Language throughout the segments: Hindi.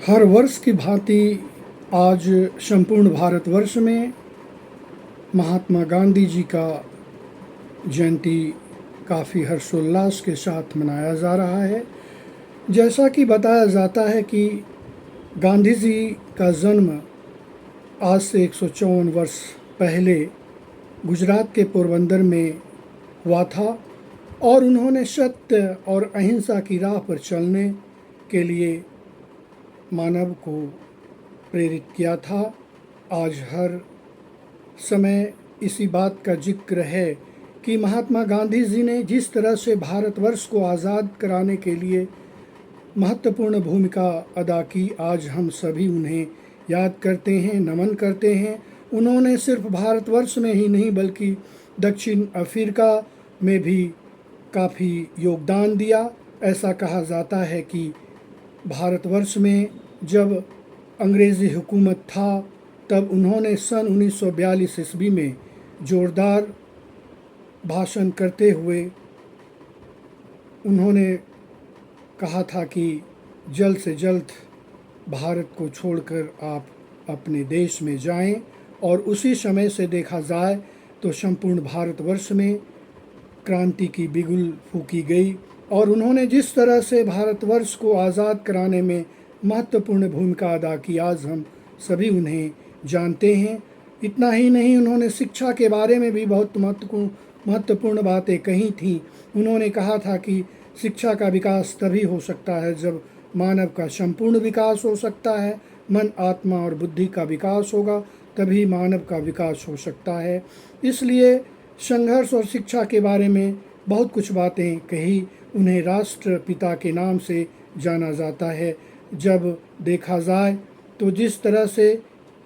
हर वर्ष की भांति आज संपूर्ण भारतवर्ष में महात्मा गांधी जी का जयंती काफ़ी हर्षोल्लास के साथ मनाया जा रहा है। जैसा कि बताया जाता है कि गांधी जी का जन्म आज से 154 वर्ष पहले गुजरात के पोरबंदर में हुआ था और उन्होंने सत्य और अहिंसा की राह पर चलने के लिए मानव को प्रेरित किया था। आज हर समय इसी बात का जिक्र है कि महात्मा गांधी जी ने जिस तरह से भारतवर्ष को आज़ाद कराने के लिए महत्वपूर्ण भूमिका अदा की, आज हम सभी उन्हें याद करते हैं, नमन करते हैं। उन्होंने सिर्फ भारतवर्ष में ही नहीं बल्कि दक्षिण अफ्रीका में भी काफ़ी योगदान दिया। ऐसा कहा जाता है कि भारतवर्ष में जब अंग्रेज़ी हुकूमत था तब उन्होंने सन 1942 ईस्वी में ज़ोरदार भाषण करते हुए उन्होंने कहा था कि जल्द से जल्द भारत को छोड़कर आप अपने देश में जाएं, और उसी समय से देखा जाए तो संपूर्ण भारतवर्ष में क्रांति की बिगुल फूंकी गई और उन्होंने जिस तरह से भारतवर्ष को आज़ाद कराने में महत्वपूर्ण भूमिका अदा की, आज हम सभी उन्हें जानते हैं। इतना ही नहीं, उन्होंने शिक्षा के बारे में भी बहुत महत्वपूर्ण बातें कही थी। उन्होंने कहा था कि शिक्षा का विकास तभी हो सकता है जब मानव का संपूर्ण विकास हो सकता है। मन, आत्मा और बुद्धि का विकास होगा तभी मानव का विकास हो सकता है। इसलिए संघर्ष और शिक्षा के बारे में बहुत कुछ बातें कही। उन्हें राष्ट्रपिता के नाम से जाना जाता है। जब देखा जाए तो जिस तरह से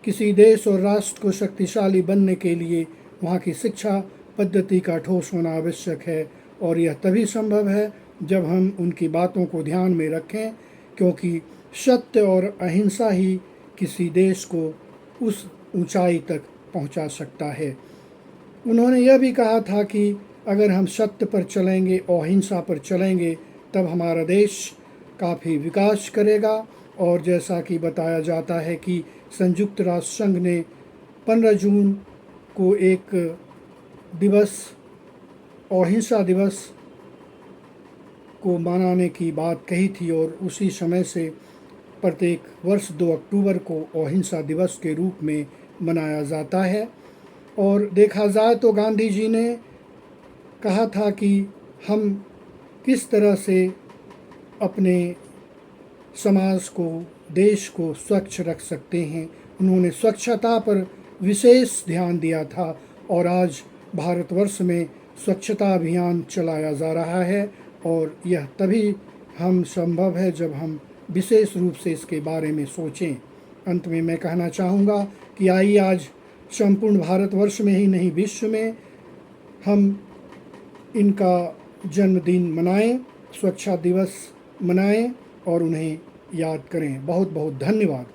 किसी देश और राष्ट्र को शक्तिशाली बनने के लिए वहाँ की शिक्षा पद्धति का ठोस होना आवश्यक है, और यह तभी संभव है जब हम उनकी बातों को ध्यान में रखें, क्योंकि सत्य और अहिंसा ही किसी देश को उस ऊंचाई तक पहुंचा सकता है। उन्होंने यह भी कहा था कि अगर हम सत्य पर चलेंगे और अहिंसा पर चलेंगे तब हमारा देश काफ़ी विकास करेगा। और जैसा कि बताया जाता है कि संयुक्त राष्ट्र संघ ने 15 जून को एक दिवस, अहिंसा दिवस को मनाने की बात कही थी, और उसी समय से प्रत्येक वर्ष 2 अक्टूबर को अहिंसा दिवस के रूप में मनाया जाता है। और देखा जाए तो गांधी जी ने कहा था कि हम किस तरह से अपने समाज को, देश को स्वच्छ रख सकते हैं। उन्होंने स्वच्छता पर विशेष ध्यान दिया था और आज भारतवर्ष में स्वच्छता अभियान चलाया जा रहा है, और यह तभी हम संभव है जब हम विशेष रूप से इसके बारे में सोचें। अंत में मैं कहना चाहूँगा कि आइए आज संपूर्ण भारतवर्ष में ही नहीं विश्व में हम इनका जन्मदिन मनाएं, स्वच्छता दिवस मनाएं और उन्हें याद करें। बहुत बहुत धन्यवाद।